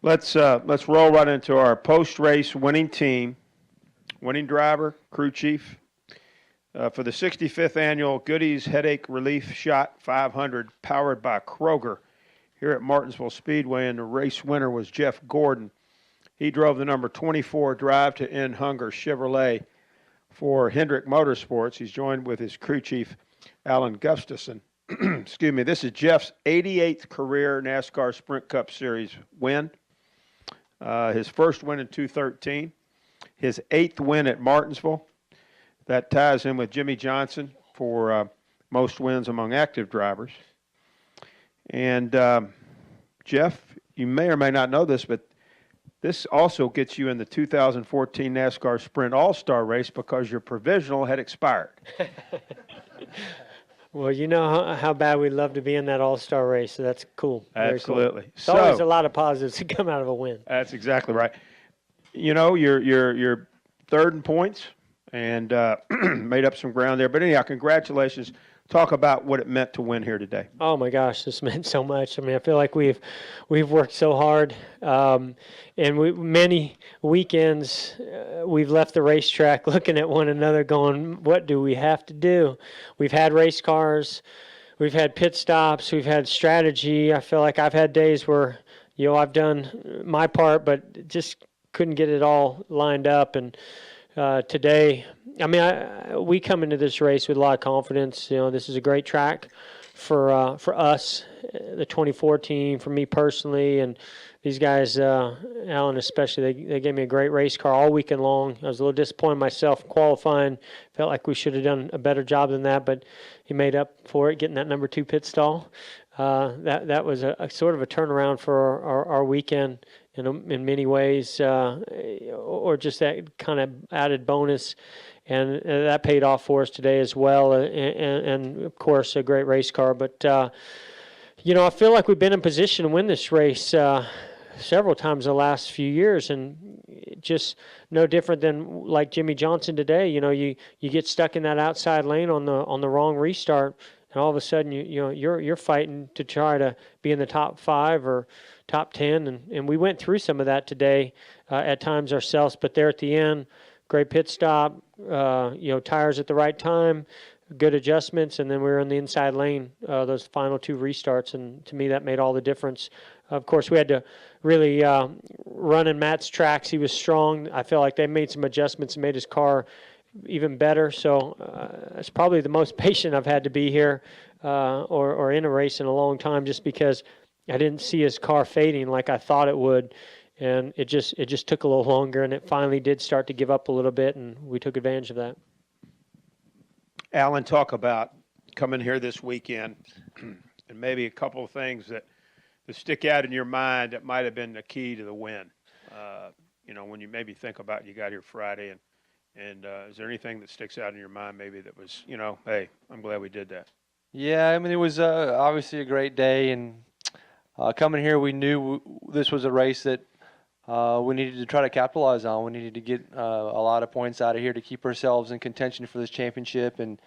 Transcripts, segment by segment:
Let's roll right into our post-race winning team, winning driver, crew chief. For the 65th annual Goodys Headache Relief Shot 500, powered by Kroger, here at Martinsville Speedway, and the race winner was Jeff Gordon. He drove the number 24 Drive to End Hunger Chevrolet for Hendrick Motorsports. He's joined with his crew chief, Alan Gustafson. Excuse me. This is Jeff's 88th career NASCAR Sprint Cup Series win. His first win in 2013. His 8th win at Martinsville. That ties him with Jimmy Johnson for most wins among active drivers. And Jeff, you may or may not know this, but this also gets you in the 2014 NASCAR Sprint All-Star race because your provisional had expired. Well, you know how bad we'd love to be in that all-star race, so that's cool. Very Absolutely. Cool. It's always a lot of positives to come out of a win. That's exactly right. You know, you're third in points and made up some ground there. But anyhow, congratulations. Talk about what it meant to win here today. Oh my gosh, this meant so much. I mean, I feel like we've worked so hard, and many weekends we've left the racetrack looking at one another, going, "What do we have to do?" We've had race cars, we've had pit stops, we've had strategy. I feel like I've had days where, I've done my part, but just couldn't get it all lined up. And today, I mean, we come into this race with a lot of confidence. This is a great track for us, the 2014, for me personally, and these guys, Alan especially. They gave me a great race car all weekend long. I was a little disappointed myself qualifying. Felt like we should have done a better job than that, but he made up for it, getting that number 2 pit stall. That was a sort of a turnaround for our weekend in many ways, or just that kind of added bonus. And that paid off for us today as well, and of course, a great race car. But, I feel like we've been in position to win this race several times the last few years, and just no different than like Jimmy Johnson today. You get stuck in that outside lane on the wrong restart, and all of a sudden you're fighting to try to be in the top 5 or top 10, and we went through some of that today at times ourselves. But there at the end, great pit stop, tires at the right time, good adjustments, and then we were in the inside lane those final 2 restarts, and to me that made all the difference. Of course, we had to really run in Matt's tracks. He was strong. I feel like they made some adjustments and made his car even better. So it's probably the most patient I've had to be here or in a race in a long time, just because I didn't see his car fading like I thought it would. And it just took a little longer, and it finally did start to give up a little bit, and we took advantage of that. Alan, talk about coming here this weekend and maybe a couple of things that stick out in your mind that might have been the key to the win. When you maybe think about you got here Friday, and is there anything that sticks out in your mind maybe that was, hey, I'm glad we did that? Yeah, I mean, it was obviously a great day, and coming here, we knew this was a race that we needed to try to capitalize on. We needed to get a lot of points out of here to keep ourselves in contention for this championship. And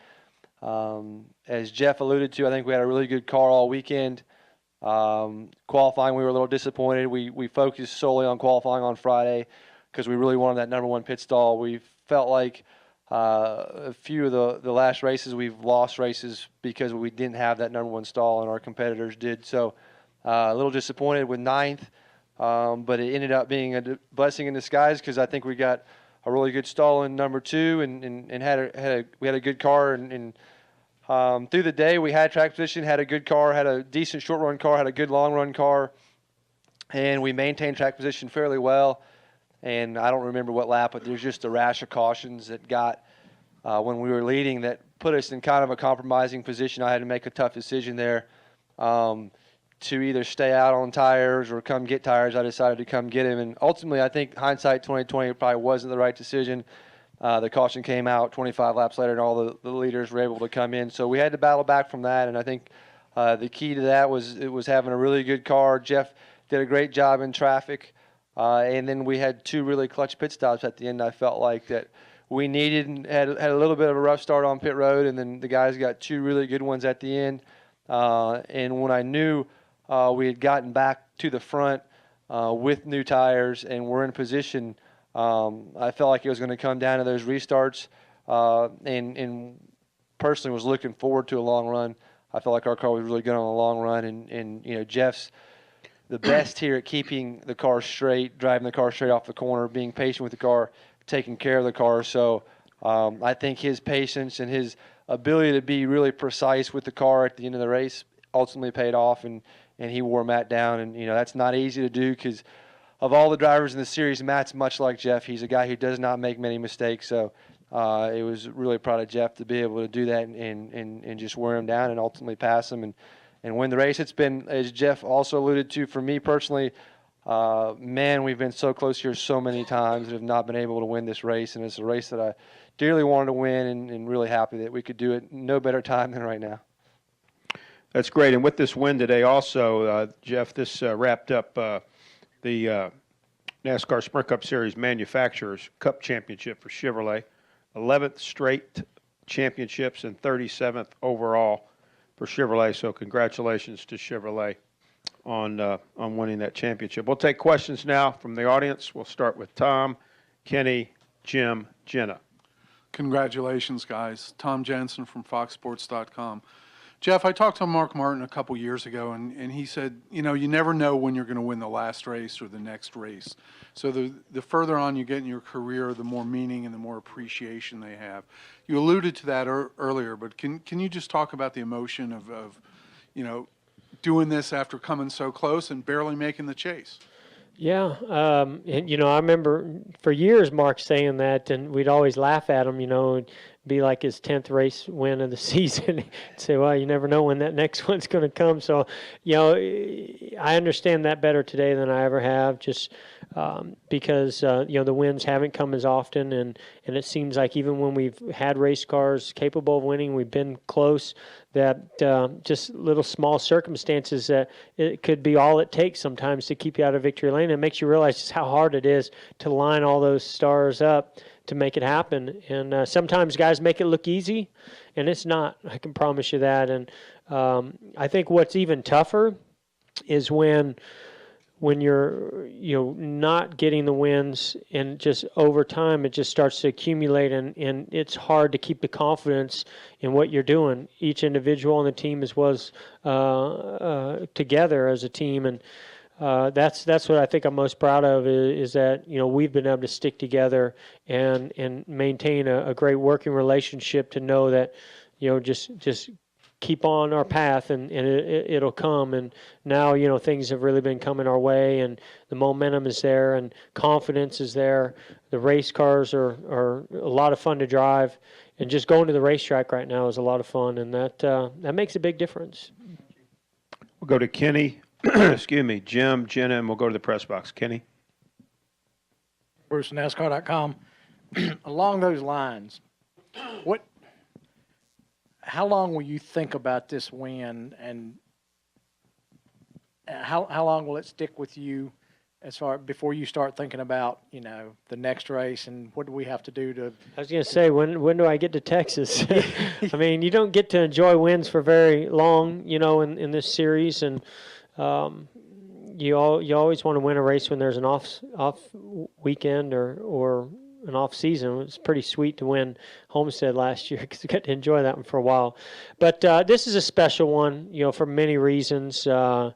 as Jeff alluded to, I think we had a really good car all weekend. Qualifying, we were a little disappointed. We focused solely on qualifying on Friday because we really wanted that number 1 pit stall. We felt like a few of the last races we've lost races because we didn't have that number 1 stall, and our competitors did. So a little disappointed with 9th. But it ended up being a blessing in disguise because I think we got a really good stall in number 2 and we had a good car. And through the day, we had track position, had a good car, had a decent short run car, had a good long run car, and we maintained track position fairly well. And I don't remember what lap, but there's just a rash of cautions that got when we were leading that put us in kind of a compromising position. I had to make a tough decision there. To either stay out on tires or come get tires. I decided to come get him, and ultimately I think hindsight 2020 probably wasn't the right decision. The caution came out 25 laps later, and all the leaders were able to come in, so we had to battle back from that. And I think the key to that was having a really good car. Jeff did a great job in traffic, and then we had 2 really clutch pit stops at the end. I felt like that we needed, and had a little bit of a rough start on pit road, and then the guys got 2 really good ones at the end. And when I knew we had gotten back to the front, with new tires, and we're in position. I felt like it was going to come down to those restarts, and personally was looking forward to a long run. I felt like our car was really good on a long run, and you know, Jeff's the best here at keeping the car straight, driving the car straight off the corner, being patient with the car, taking care of the car. So I think his patience and his ability to be really precise with the car at the end of the race ultimately paid off, and he wore Matt down. And, you know, that's not easy to do because of all the drivers in the series, Matt's much like Jeff. He's a guy who does not make many mistakes. So it was really proud of Jeff to be able to do that and just wear him down and ultimately pass him and win the race. It's been, as Jeff also alluded to, for me personally, man, we've been so close here so many times and have not been able to win this race. And it's a race that I dearly wanted to win and really happy that we could do it no better time than right now. That's great. And with this win today also, Jeff, this wrapped up the NASCAR Sprint Cup Series Manufacturers Cup Championship for Chevrolet. 11th straight championships and 37th overall for Chevrolet. So congratulations to Chevrolet on winning that championship. We'll take questions now from the audience. We'll start with Tom, Kenny, Jim, Jenna. Congratulations, guys. Tom Jensen from FoxSports.com. Jeff, I talked to Mark Martin a couple years ago, and he said, you know, you never know when you're going to win the last race or the next race. So the further on you get in your career, the more meaning and the more appreciation they have. You alluded to that earlier, but can you just talk about the emotion of, you know, doing this after coming so close and barely making the chase? Yeah, and, you know, I remember for years Mark saying that, and we'd always laugh at him, you know, it'd be like his 10th race win of the season. He'd say, well, you never know when that next one's going to come. So, you know, I understand that better today than I ever have, just because, you know, the wins haven't come as often, and it seems like even when we've had race cars capable of winning, we've been close, that just little small circumstances that it could be all it takes sometimes to keep you out of victory lane. It makes you realize just how hard it is to line all those stars up to make it happen. And sometimes guys make it look easy, and it's not. I can promise you that. And I think what's even tougher is when you're, you know, not getting the wins, and just over time it just starts to accumulate, and it's hard to keep the confidence in what you're doing, each individual on the team as well as together as a team. And that's what I think I'm most proud of is that, you know, we've been able to stick together and maintain a great working relationship to know that, you know, just keep on our path and it'll come. And now, you know, things have really been coming our way, and the momentum is there and confidence is there. The race cars are a lot of fun to drive, and just going to the racetrack right now is a lot of fun, and that makes a big difference. We'll go to Kenny, excuse me, Jim, Jenna, and we'll go to the press box. Kenny? Bruce, NASCAR.com. Along those lines, how long will you think about this win, and how long will it stick with you as far before you start thinking about, you know, the next race and what do we have to do to? I was going to say, when do I get to Texas? I mean, you don't get to enjoy wins for very long, you know, in this series, and you always want to win a race when there's an off weekend or an off season. It was pretty sweet to win Homestead last year because we got to enjoy that one for a while. But this is a special one, you know, for many reasons. You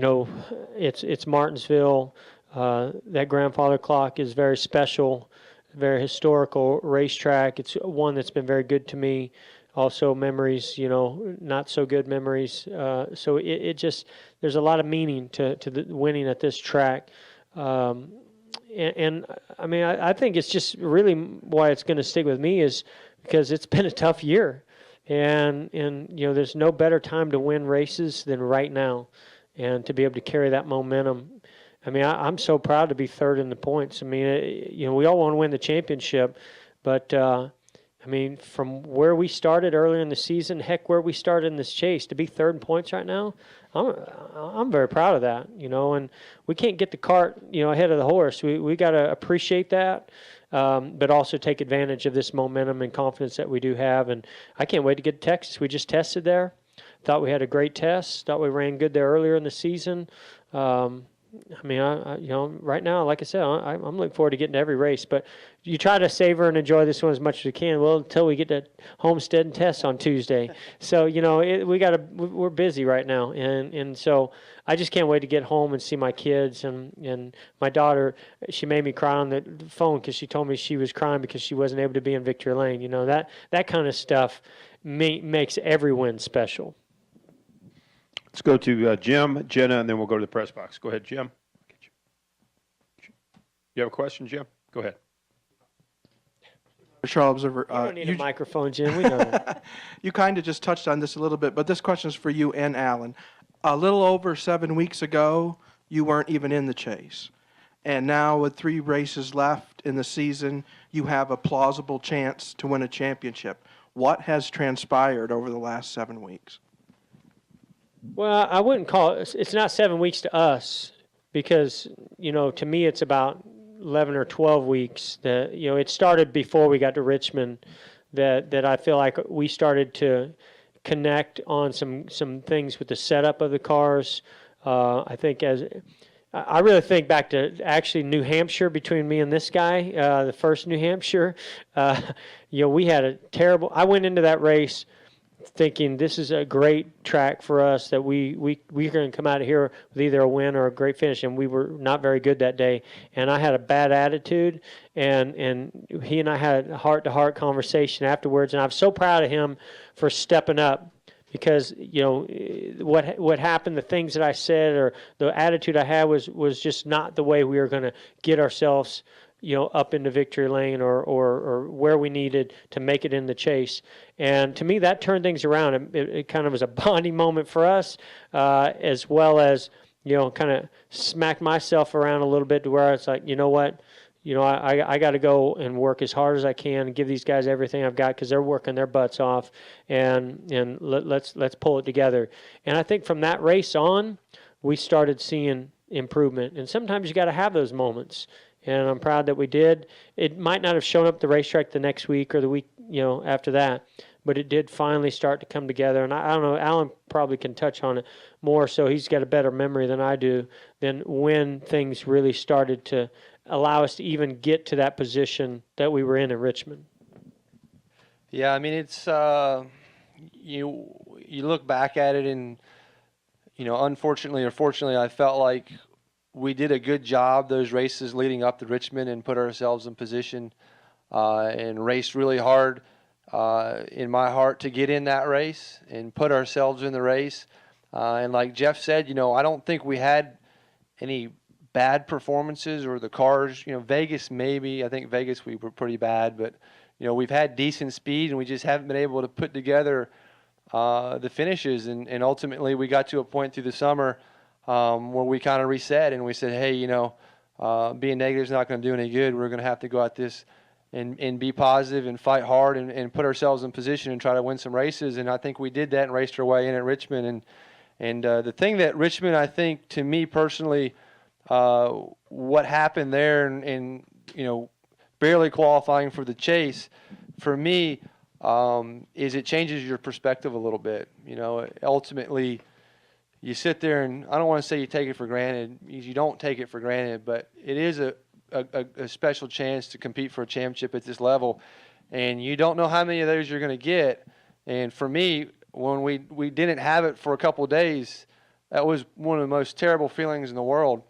know, it's Martinsville. That grandfather clock is very special, very historical racetrack. It's one that's been very good to me. Also memories, you know, not so good memories. So it just, there's a lot of meaning to the winning at this track. And I mean, I think it's just really why it's going to stick with me is because it's been a tough year. And you know, there's no better time to win races than right now, and to be able to carry that momentum. I mean, I'm so proud to be third in the points. I mean, you know, we all want to win the championship, but I mean, from where we started earlier in the season, heck, where we started in this chase, to be third in points right now, I'm very proud of that, you know. And we can't get the cart, you know, ahead of the horse. We got to appreciate that. But also take advantage of this momentum and confidence that we do have. And I can't wait to get to Texas. We just tested there. thought we had a great test. Thought we ran good there earlier in the season. I mean, right now, like I said, I'm looking forward to getting to every race. But you try to savor and enjoy this one as much as you can. Well, until we get to Homestead and Test on Tuesday. So we're busy right now, and so I just can't wait to get home and see my kids and my daughter. She made me cry on the phone because she told me she was crying because she wasn't able to be in Victory Lane. That kind of stuff makes every win special. Let's go to Jim, Jenna, and then we'll go to the press box. Go ahead, Jim. You have a question, Jim? Go ahead. Charles Observer. You don't need a microphone, Jim. We know that. You kind of just touched on this a little bit, but this question is for you and Alan. A little over 7 weeks ago, you weren't even in the chase. And now with 3 races left in the season, you have a plausible chance to win a championship. What has transpired over the last 7 weeks? Well, I wouldn't call it. It's not 7 weeks to us because, to me, it's about 11 or 12 weeks. It started before we got to Richmond that I feel like we started to connect on some things with the setup of the cars. I really think back to actually New Hampshire between me and this guy, the first New Hampshire. We had a terrible. I went into that race thinking this is a great track for us, that we're going to come out of here with either a win or a great finish, and we were not very good that day. And I had a bad attitude, and he and I had a heart-to-heart conversation afterwards, and I'm so proud of him for stepping up because, what happened, the things that I said or the attitude I had was just not the way we were going to get ourselves up into Victory Lane or where we needed to make it in the chase. And to me, that turned things around. It kind of was a bonding moment for us, as well as, kind of smacked myself around a little bit to where it's like, you know what? I got to go and work as hard as I can and give these guys everything I've got because they're working their butts off, and let's pull it together. And I think from that race on, we started seeing improvement. And sometimes you got to have those moments. And I'm proud that we did. It might not have shown up the racetrack the next week or the week, after that, but it did finally start to come together. And I don't know, Alan probably can touch on it more, so he's got a better memory than I do, than when things really started to allow us to even get to that position that we were in Richmond. Yeah, I mean, it's you look back at it and, unfortunately or fortunately, I felt like we did a good job those races leading up to Richmond and put ourselves in position and raced really hard in my heart to get in that race and put ourselves in the race. And like Jeff said, I don't think we had any bad performances or the cars. Vegas maybe. I think Vegas we were pretty bad, but we've had decent speed and we just haven't been able to put together the finishes. And ultimately we got to a point through the summer where we kind of reset and we said, hey, being negative is not going to do any good. We're going to have to go at this and be positive and fight hard and put ourselves in position and try to win some races. And I think we did that and raced our way in at Richmond. And the thing that Richmond, I think, to me personally, what happened there and barely qualifying for the chase, for me, is it changes your perspective a little bit. Ultimately, you sit there and I don't want to say you take it for granted. You don't take it for granted, but it is a special chance to compete for a championship at this level, and you don't know how many of those you're going to get. And for me, when we didn't have it for a couple of days, that was one of the most terrible feelings in the world.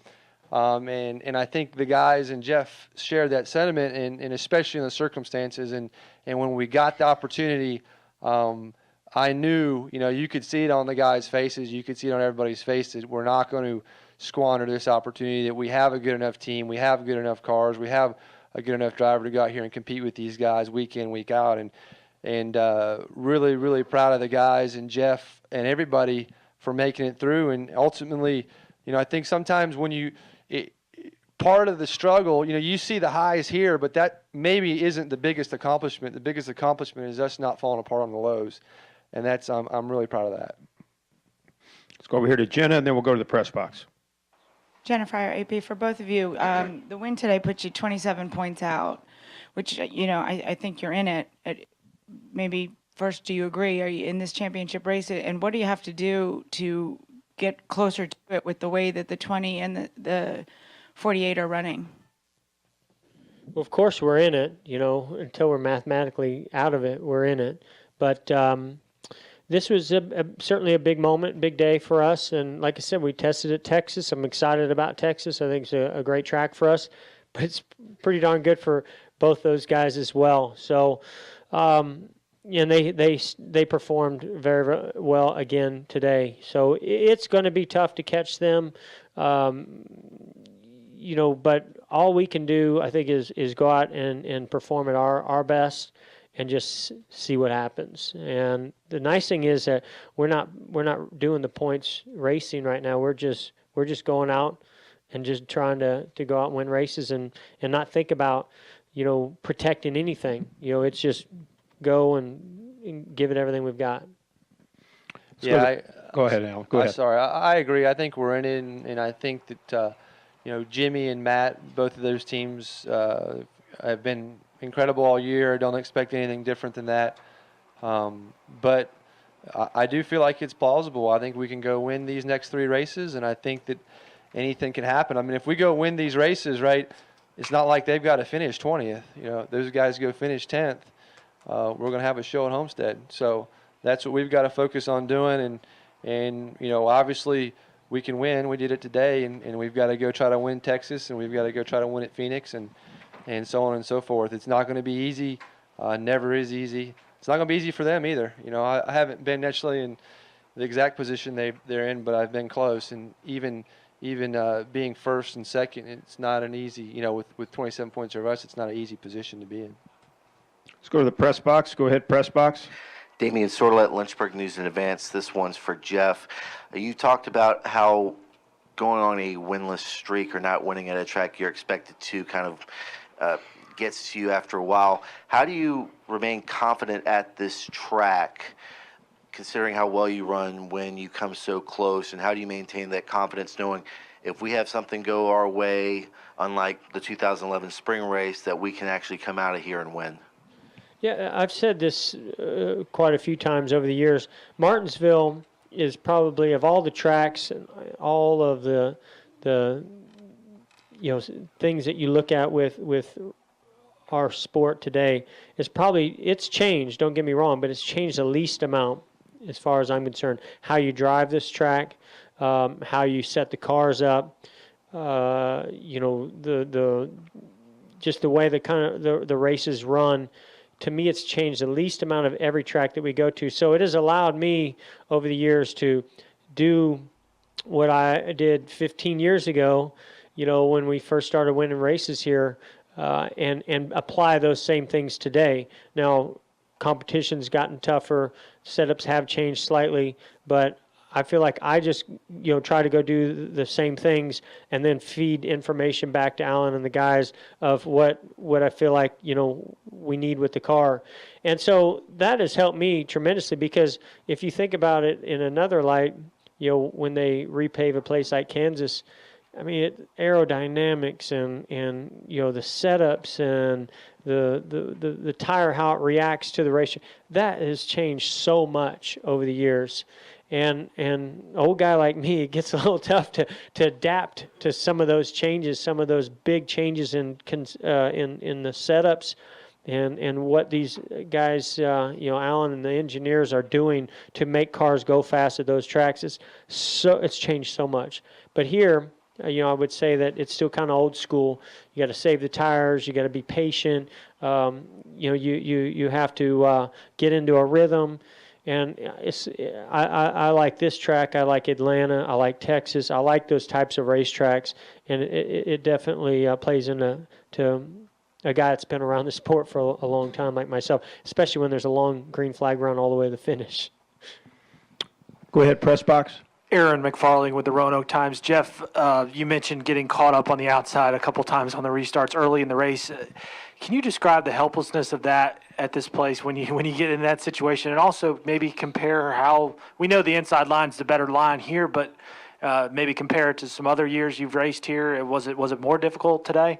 And I think the guys and Jeff shared that sentiment, and especially in the circumstances. And when we got the opportunity, I knew, you could see it on the guys' faces. You could see it on everybody's faces. We're not going to squander this opportunity, that we have a good enough team. We have good enough cars. We have a good enough driver to go out here and compete with these guys week in, week out. And really, really proud of the guys and Jeff and everybody for making it through. And ultimately, I think sometimes when part of the struggle, you see the highs here, but that maybe isn't the biggest accomplishment. The biggest accomplishment is us not falling apart on the lows. And that's I'm really proud of that. Let's go over here to Jenna, and then we'll go to the press box. Jenna Fryer, AP, for both of you. The win today puts you 27 points out, which, I think you're in it at maybe first, do you agree? Are you in this championship race? And what do you have to do to get closer to it with the way that the 20 and the 48 are running? Well, of course we're in it, until we're mathematically out of it, we're in it. But this was certainly a big moment, big day for us. And like I said, we tested at Texas. I'm excited about Texas. I think it's a great track for us. But it's pretty darn good for both those guys as well. So, and they performed very, very well again today. So it's going to be tough to catch them. But all we can do, I think, is go out and perform at our best and just see what happens. And the nice thing is that we're not doing the points racing right now. We're just going out and just trying to go out and win races and not think about, protecting anything. It's just go and give it everything we've got. Yeah, Go ahead, Alan. Go ahead. Sorry, I agree. I think we're in it, and I think that Jimmy and Matt, both of those teams have been incredible all year. I don't expect anything different than that. But I do feel like it's plausible. I think we can go win these next 3 races, and I think that anything can happen. I mean, if we go win these races, right, it's not like they've got to finish 20th. Those guys go finish 10th. We're going to have a show at Homestead. So that's what we've got to focus on doing. And obviously we can win. We did it today, and we've got to go try to win Texas, and we've got to go try to win at Phoenix, and so on and so forth. It's not going to be easy. Never is easy. It's not going to be easy for them either. I haven't been necessarily in the exact position they're in, but I've been close. And even being first and second, it's not an easy, with 27 points over us, it's not an easy position to be in. Let's go to the press box. Go ahead, press box. Damian Sordelet, Lynchburg News in Advance. This one's for Jeff. You talked about how going on a winless streak or not winning at a track you're expected to kind of gets to you after a while. How do you remain confident at this track, considering how well you run when you come so close, and how do you maintain that confidence knowing if we have something go our way, unlike the 2011 spring race, that we can actually come out of here and win? Yeah, I've said this quite a few times over the years. Martinsville is probably, of all the tracks and all of the things that you look at with our sport today, it's changed, don't get me wrong, but it's changed the least amount as far as I'm concerned. How you drive this track, how you set the cars up, just the way the races run. To me, it's changed the least amount of every track that we go to. So it has allowed me over the years to do what I did 15 years ago, when we first started winning races here, and apply those same things today. Now, competition's gotten tougher, setups have changed slightly, but I feel like I just, try to go do the same things and then feed information back to Alan and the guys of what I feel like, we need with the car. And so that has helped me tremendously, because if you think about it in another light, when they repave a place like Kansas, I mean, aerodynamics and the setups and the tire, how it reacts to the race, that has changed so much over the years. And an old guy like me, it gets a little tough to adapt to some of those changes, some of those big changes in the setups, and what these guys, Alan and the engineers are doing to make cars go fast at those tracks. It's changed so much. But here, I would say that it's still kind of old school. You got to save the tires. You got to be patient. You have to get into a rhythm. And I like this track. I like Atlanta. I like Texas. I like those types of racetracks, and it definitely plays into a guy that's been around the sport for a long time like myself, especially when there's a long green flag run all the way to the finish. Go ahead, press box. Aaron McFarling with the Roanoke Times. Jeff, you mentioned getting caught up on the outside a couple times on the restarts early in the race. Can you describe the helplessness of that at this place when you get in that situation, and also maybe compare how we know the inside line's the better line here, but maybe compare it to some other years you've raced here? Was it more difficult today?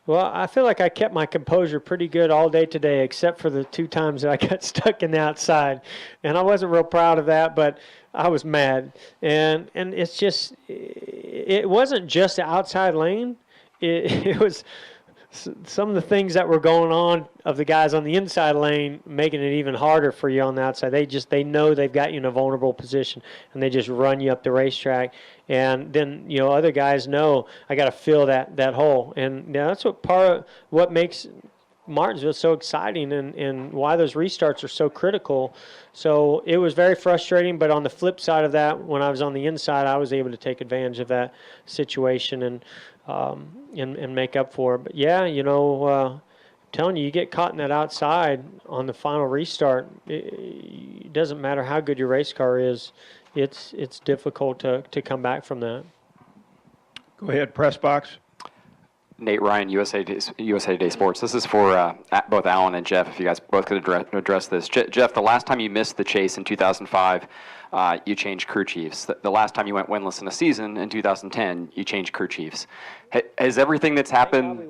Well, I feel like I kept my composure pretty good all day today, except for the 2 times that I got stuck in the outside, and I wasn't real proud of that, but I was mad. And it's just, it wasn't just the outside lane. It was some of the things that were going on of the guys on the inside lane making it even harder for you on the outside. They know they've got you in a vulnerable position, and they just run you up the racetrack. And then, other guys know I got to fill that hole. And that's what makes Martinsville so exciting and why those restarts are so critical. So it was very frustrating, but on the flip side of that, when I was on the inside, I was able to take advantage of that situation and make up for it. But yeah, I'm telling you, you get caught in that outside on the final restart. It doesn't matter how good your race car is. It's difficult to come back from that. Go ahead, press box. Nate Ryan, USA Today Sports. This is for both Alan and Jeff, if you guys both could address this. Jeff, the last time you missed the chase in 2005, you changed crew chiefs. The last time you went winless in a season in 2010, you changed crew chiefs. Has everything that's happened...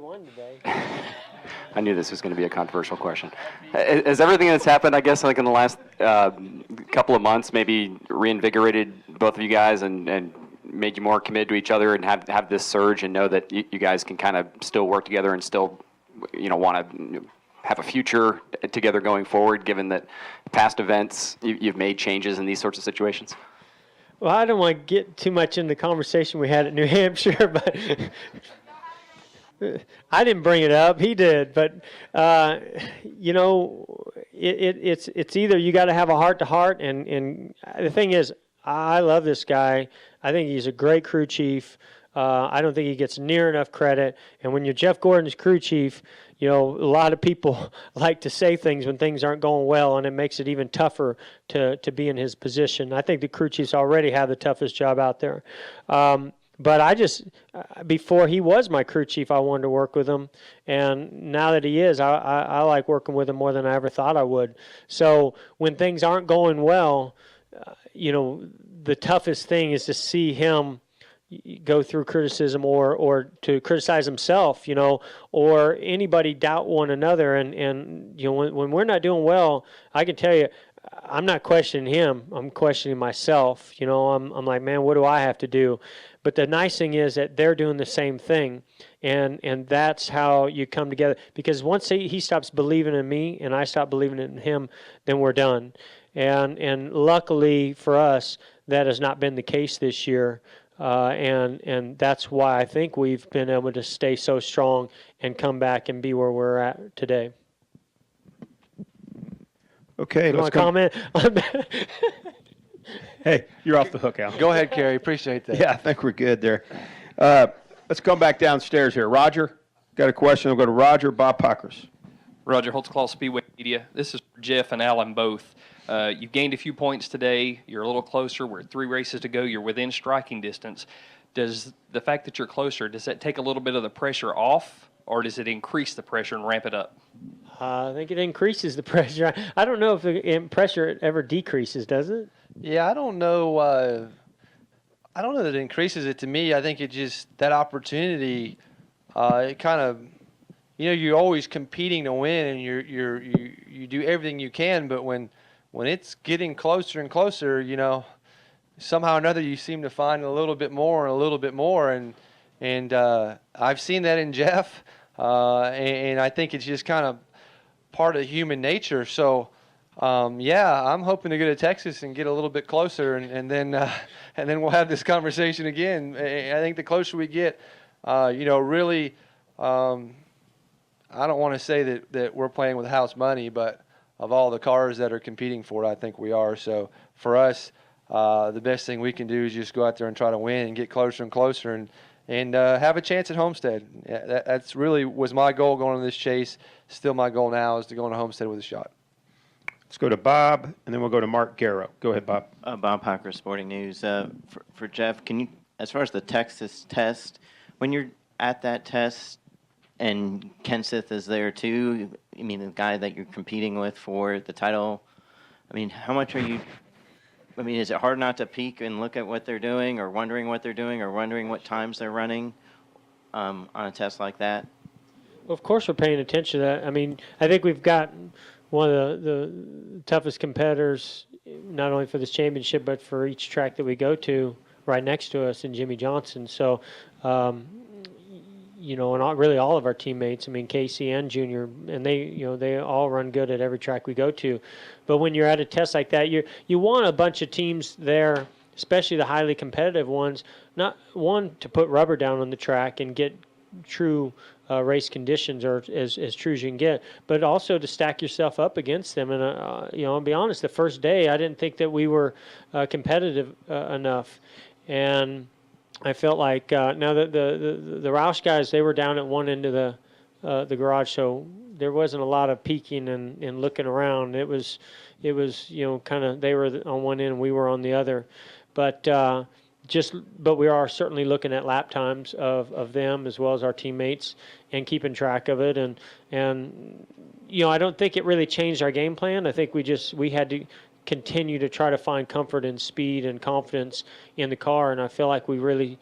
I knew this was going to be a controversial question. Has everything that's happened, I guess, like in the last couple of months, maybe reinvigorated both of you guys and made you more committed to each other and have this surge and know that you guys can kind of still work together and still, want to have a future together going forward, given that past events you've made changes in these sorts of situations? Well, I don't want to get too much into the conversation we had at New Hampshire, but I didn't bring it up. He did, but it's either you got to have a heart to heart, and the thing is, I love this guy. I think he's a great crew chief. I don't think he gets near enough credit. And when you're Jeff Gordon's crew chief, a lot of people like to say things when things aren't going well, and it makes it even tougher to be in his position. I think the crew chiefs already have the toughest job out there. But before he was my crew chief, I wanted to work with him. And now that he is, I like working with him more than I ever thought I would. So when things aren't going well, the toughest thing is to see him go through criticism or to criticize himself, or anybody doubt one another. And when we're not doing well, I can tell you, I'm not questioning him. I'm questioning myself. I'm like, man, what do I have to do? But the nice thing is that they're doing the same thing, and that's how you come together. Because once he stops believing in me and I stop believing in him, then we're done. And luckily for us, that has not been the case this year, and that's why I think we've been able to stay so strong and come back and be where we're at today. Okay, You let's want to comment? Hey, you're off the hook, Al. Go ahead, Kerry. Appreciate that. Yeah, I think we're good there. Let's come back downstairs here. Roger, got a question. We'll go to Roger, Bob Pockers. Roger Holtzclaw, Speedway Media. This is for Jeff and Alan both. You've gained a few points today. You're a little closer. We're 3 races to go. You're within striking distance. Does the fact that you're closer, does that take a little bit of the pressure off, or does it increase the pressure and ramp it up? I think it increases the pressure. I don't know if the pressure ever decreases, does it? Yeah, I don't know. I don't know that it increases it. To me, I think it just, that opportunity, it kind of, you're always competing to win, and you do everything you can. But when it's getting closer and closer, somehow or another you seem to find a little bit more and a little bit more. And I've seen that in Jeff, and I think it's just kind of part of human nature. So. I'm hoping to go to Texas and get a little bit closer, and then we'll have this conversation again. I think the closer we get, really, I don't want to say that we're playing with house money, but of all the cars that are competing for it, I think we are. So for us, the best thing we can do is just go out there and try to win and get closer and closer and have a chance at Homestead. That's really was my goal going on this chase. Still my goal now is to go into Homestead with a shot. Let's go to Bob, and then we'll go to Mark Garrow. Go ahead, Bob. Bob Hocker, Sporting News. For Jeff, can you, as far as the Texas test, when you're at that test and Kenseth is there too, the guy that you're competing with for the title, how much are you, is it hard not to peek and look at what they're doing or wondering what they're doing or wondering what times they're running on a test like that? Of course, we're paying attention to that. I mean, I think we've got one of the toughest competitors, not only for this championship, but for each track that we go to right next to us in Jimmy Johnson. So, and really all of our teammates, I mean, Casey and Junior, and they all run good at every track we go to. But when you're at a test like that, you want a bunch of teams there, especially the highly competitive ones, not one to put rubber down on the track and get true race conditions, or as true as you can get, but also to stack yourself up against them. And I'll be honest, the first day I didn't think that we were competitive enough, and I felt like now that the Roush guys, they were down at one end of the garage, so there wasn't a lot of peeking and looking around. It was kind of, they were on one end and we were on the other, but we are certainly looking at lap times of them as well as our teammates and keeping track of it. And I don't think it really changed our game plan. I think we had to continue to try to find comfort and speed and confidence in the car. And I feel like we really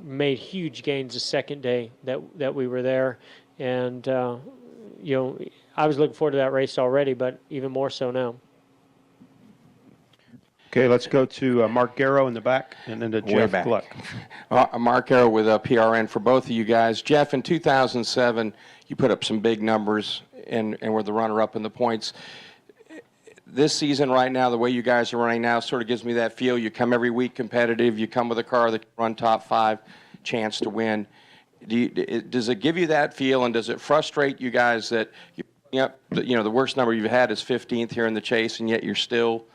made huge gains the second day that we were there. And, I was looking forward to that race already, but even more so now. Okay, let's go to Mark Garrow in the back, and then to Jeff Gluck. Mark Garrow with PRN for both of you guys. Jeff, in 2007, you put up some big numbers and were the runner-up in the points. This season right now, the way you guys are running now sort of gives me that feel. You come every week competitive. You come with a car that can run top 5, chance to win. Does it give you that feel, and does it frustrate you guys that the worst number you've had is 15th here in the chase, and yet you're still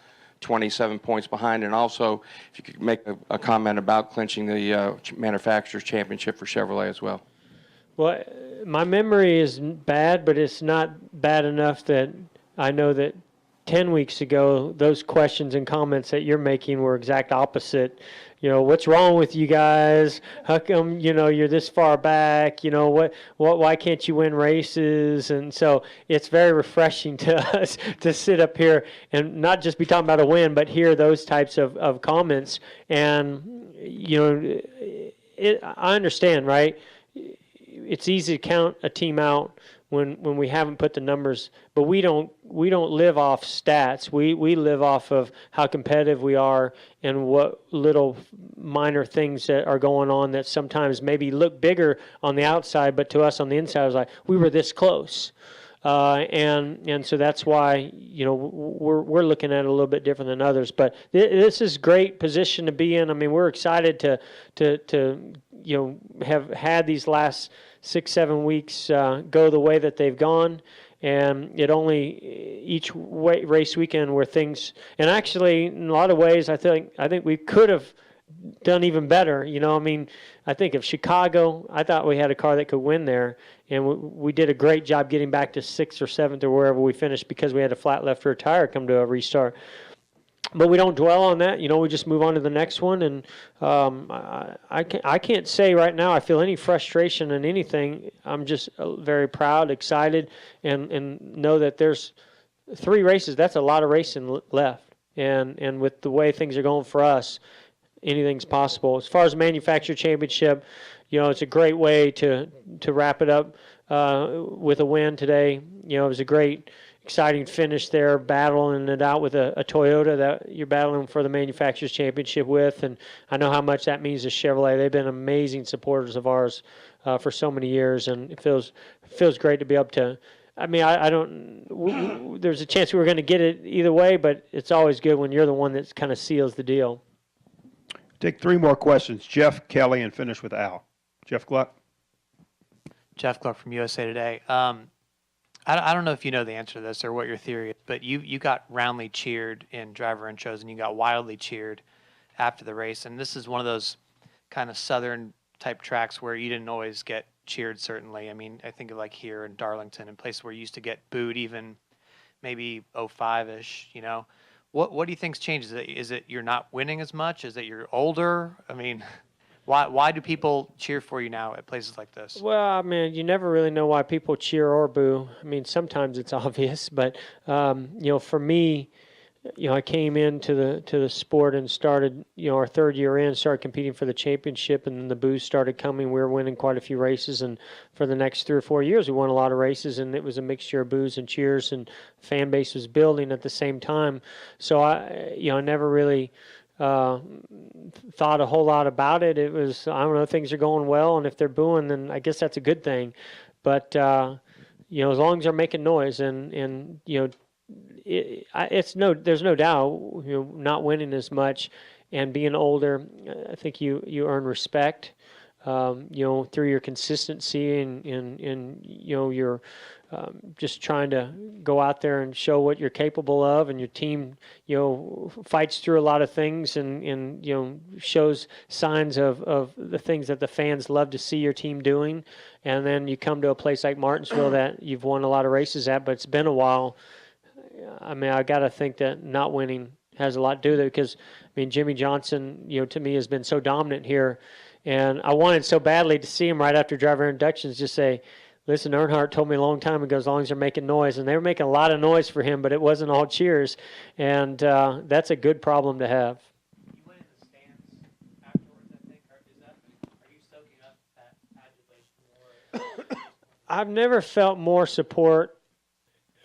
27 points behind? And also, if you could make a comment about clinching the Manufacturers' Championship for Chevrolet as well. Well, my memory is bad, but it's not bad enough that I know that 10 weeks ago, those questions and comments that you're making were exact opposite. What's wrong with you guys? How come, you're this far back? Why can't you win races? And so it's very refreshing to us to sit up here and not just be talking about a win, but hear those types of comments. And, I understand, right? It's easy to count a team out when we haven't put the numbers, but we don't live off stats. We live off of how competitive we are and what little minor things that are going on that sometimes maybe look bigger on the outside, but to us on the inside, it was like we were this close. And so that's why we're looking at it a little bit different than others. But this is great position to be in. I mean, we're excited to have had these last 6-7 weeks go the way that they've gone, and each race weekend where things, and actually in a lot of ways I think we could have done even better. I think of Chicago, I thought we had a car that could win there, and we did a great job getting back to 6th or 7th or wherever we finished because we had a flat left rear tire come to a restart. But we don't dwell on that. We just move on to the next one. And I can't say right now I feel any frustration in anything. I'm just very proud, excited, and know that there's 3 races. That's a lot of racing left. And with the way things are going for us, anything's possible. As far as Manufacturer Championship, it's a great way to wrap it up with a win today. It was a great, exciting finish there, battling it out with a Toyota that you're battling for the Manufacturers' Championship with. And I know how much that means to Chevrolet. They've been amazing supporters of ours for so many years, and it feels great to be able to. I mean, I don't. There's a chance we were going to get it either way, but it's always good when you're the one that kind of seals the deal. Take 3 more questions. Jeff, Kelly, and finish with Al. Jeff Gluck. Jeff Gluck from USA Today. I don't know if you know the answer to this or what your theory is, but you got roundly cheered in driver intros and you got wildly cheered after the race. And this is one of those kind of southern type tracks where you didn't always get cheered, certainly. I mean, I think of like here in Darlington and places where you used to get booed even maybe 05-ish, What do you think's changed? Is it you're not winning as much? Is it you're older? I mean, why do people cheer for you now at places like this? Well, I mean, you never really know why people cheer or boo. I mean, sometimes it's obvious, but for me, I came into the sport and started, our third year in, started competing for the championship, and then the booze started coming. We were winning quite a few races, and for the next 3 or 4 years, we won a lot of races, and it was a mixture of booze and cheers, and fan base was building at the same time. So I never really thought a whole lot about it. It was, I don't know, things are going well, and if they're booing, then I guess that's a good thing. But as long as they're making noise, and there's no doubt, not winning as much and being older, I think you earn respect, through your consistency and you're just trying to go out there and show what you're capable of, and your team, fights through a lot of things and shows signs of the things that the fans love to see your team doing. And then you come to a place like Martinsville that you've won a lot of races at, but it's been a while. I mean, I got to think that not winning has a lot to do with it, because, Jimmy Johnson, to me has been so dominant here. And I wanted so badly to see him right after driver inductions just say, listen, Earnhardt told me a long time ago, as long as they're making noise. And they were making a lot of noise for him, but it wasn't all cheers. And that's a good problem to have. You went in the stands afterwards, I think. Are you soaking up that adulation more? I've never felt more support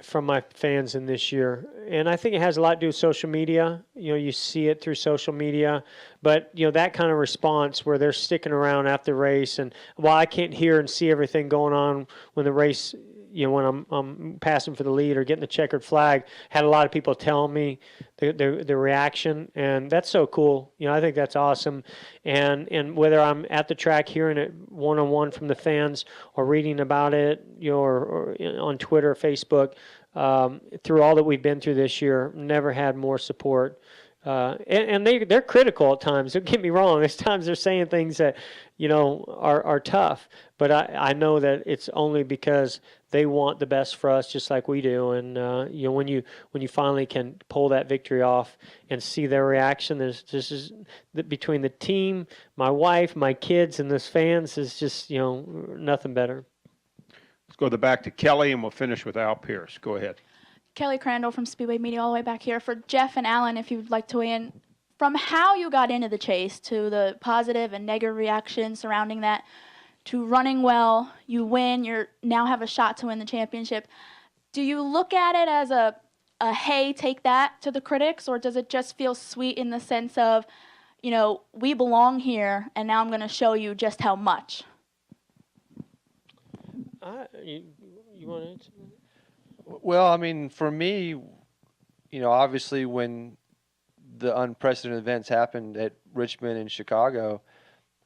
from my fans in this year, and I think it has a lot to do with social media. You see it through social media, but that kind of response where they're sticking around after the race, and while I can't hear and see everything going on when the race, when I'm passing for the lead or getting the checkered flag, had a lot of people telling me the reaction, and that's so cool. I think that's awesome, and whether I'm at the track hearing it one-on-one from the fans or reading about it, or on Twitter, Facebook, through all that we've been through this year, never had more support. And they're critical at times. Don't get me wrong. There's times they're saying things that, are tough. But I know that it's only because they want the best for us, just like we do. And when you finally can pull that victory off and see their reaction, between the team, my wife, my kids, and those fans is just nothing better. Let's go back to Kelly, and we'll finish with Al Pierce. Go ahead. Kelly Crandall from Speedway Media, all the way back here. For Jeff and Alan, if you'd like to weigh in, from how you got into the chase to the positive and negative reactions surrounding that, to running well, you win, you now have a shot to win the championship. Do you look at it as a hey, take that to the critics, or does it just feel sweet in the sense of, we belong here, and now I'm going to show you just how much? You want to answer that? Well, for me, obviously when the unprecedented events happened at Richmond and Chicago,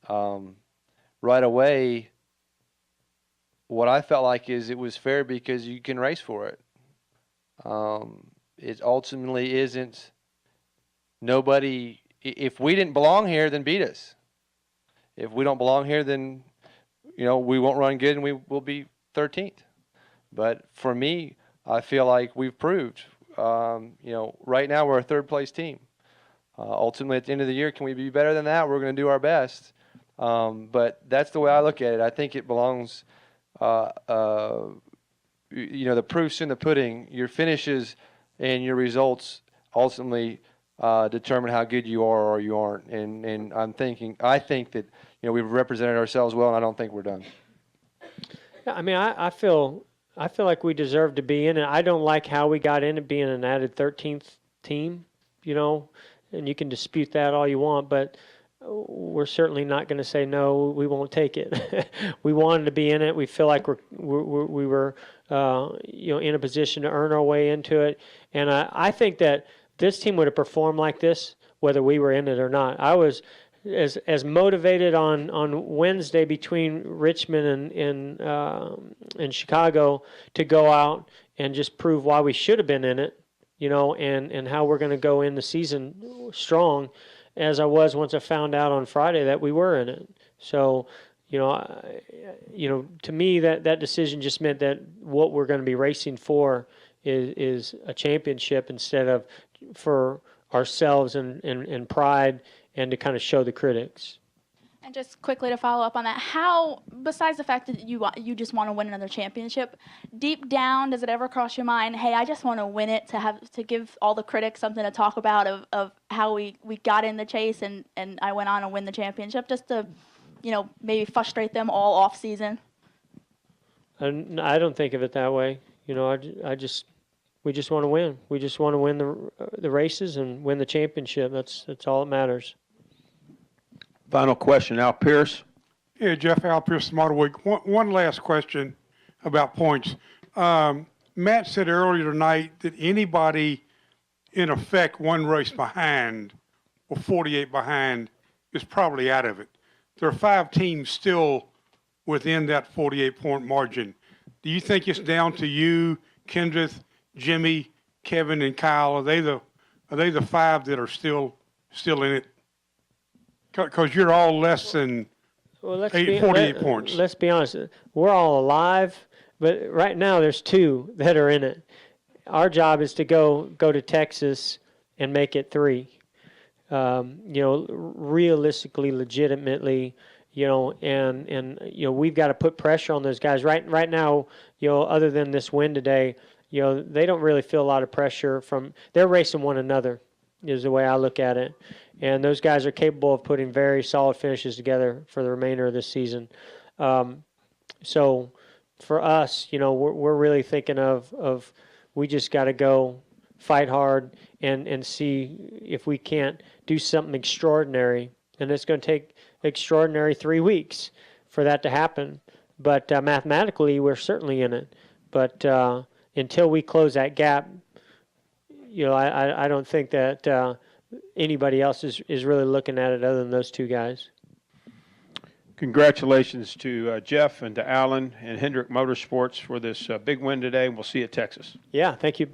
right away, what I felt like is it was fair because you can race for it. It ultimately isn't nobody. If we didn't belong here, then beat us. If we don't belong here, then, we won't run good and we will be 13th. But for me, I feel like we've proved, right now we're a third place team. Ultimately, at the end of the year, can we be better than that? We're going to do our best. But that's the way I look at it. I think it belongs, the proof's in the pudding. Your finishes and your results ultimately determine how good you are or you aren't. And I think that, we've represented ourselves well, and I don't think we're done. Yeah, I feel like we deserve to be in it. I don't like how we got in it being an added 13th team, and you can dispute that all you want, but we're certainly not going to say no, we won't take it. We wanted to be in it. We feel like we were in a position to earn our way into it. And I think that this team would have performed like this whether we were in it or not. I was as motivated on Wednesday between Richmond and Chicago to go out and just prove why we should have been in it, and how we're going to go in the season strong, as I was once I found out on Friday that we were in it. So, to me that decision just meant that what we're going to be racing for is a championship instead of for ourselves and pride, and to kind of show the critics. And just quickly to follow up on that, how, besides the fact that you just want to win another championship, deep down, does it ever cross your mind, hey, I just want to win it to give all the critics something to talk about of how we got in the chase and I went on to win the championship, just to, maybe frustrate them all off season? And I don't think of it that way. We just want to win. We just want to win the races and win the championship. That's all that matters. Final question, Al Pierce. Yeah, Jeff, Al Pierce from Auto Week. One last question about points. Matt said earlier tonight that anybody in effect one race behind or 48 behind is probably out of it. There are 5 teams still within that 48-point margin. Do you think it's down to you, Kendrick, Jimmy, Kevin, and Kyle? Are they the 5 that are still in it? Because you're all less than 48 points. Let's be honest. We're all alive, but right now there's 2 that are in it. Our job is to go to Texas and make it 3. Realistically, legitimately, and we've got to put pressure on those guys. Right now, other than this win today, they don't really feel a lot of pressure they're racing one another, is the way I look at it. And those guys are capable of putting very solid finishes together for the remainder of this season. So for us, we're really thinking of we just got to go fight hard and see if we can't do something extraordinary. And it's going to take extraordinary 3 weeks for that to happen. But mathematically, we're certainly in it. But until we close that gap, I don't think that anybody else is really looking at it other than those 2 guys. Congratulations to Jeff and to Alan and Hendrick Motorsports for this big win today. We'll see you at Texas. Yeah, thank you.